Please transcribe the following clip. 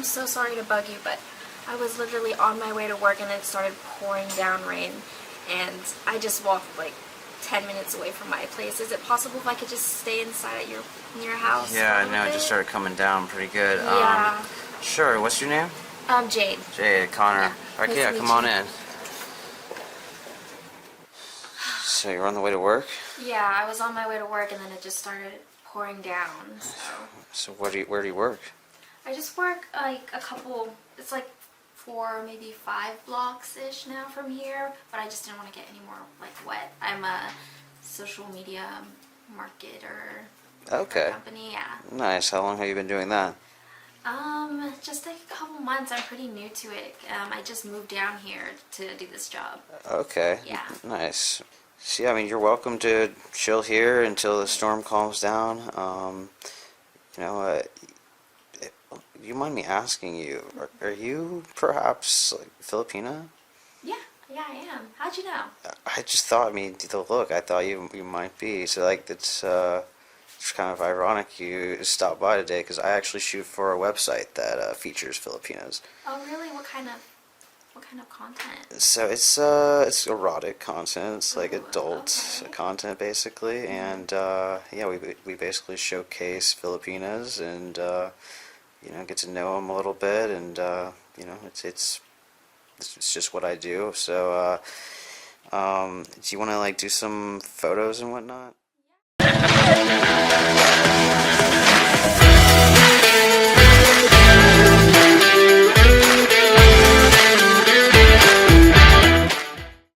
I'm so sorry to bug you, but I was literally on my way to work and it started pouring down rain, and I just walked like 10 minutes away from my place. Is it possible if I could just stay inside at your house? Yeah, I know. It just started coming down pretty good. Yeah. Sure. What's your name? Jade. Jade, Connor. Yeah. Alright, Nice yeah, to come meet on you. in. So you're on the way to work? Yeah, I was on my way to work and then it just started pouring down. So where do you work? I just work like a couple, it's like 4, maybe 5 blocks-ish now from here, but I just didn't want to get any more like wet. I'm a social media marketer for Okay. a company, yeah. Nice. How long have you been doing that? Just like a couple months. I'm pretty new to it. I just moved down here to do this job. Okay. Yeah. Nice. So, yeah, I mean, you're welcome to chill here until the storm calms down. You know, you mind me asking you, are you perhaps like Filipina? Yeah, I am. How'd you know? I just thought, I mean, the look, I thought you might be. So, like, it's kind of ironic you stopped by today because I actually shoot for a website that features Filipinas. Oh, really? What kind of content? So it's erotic content. It's like Ooh, adult okay. content basically, and yeah, we basically showcase Filipinas and you know, get to know them a little bit, and you know, it's just what I do. So do you want to like do some photos and whatnot?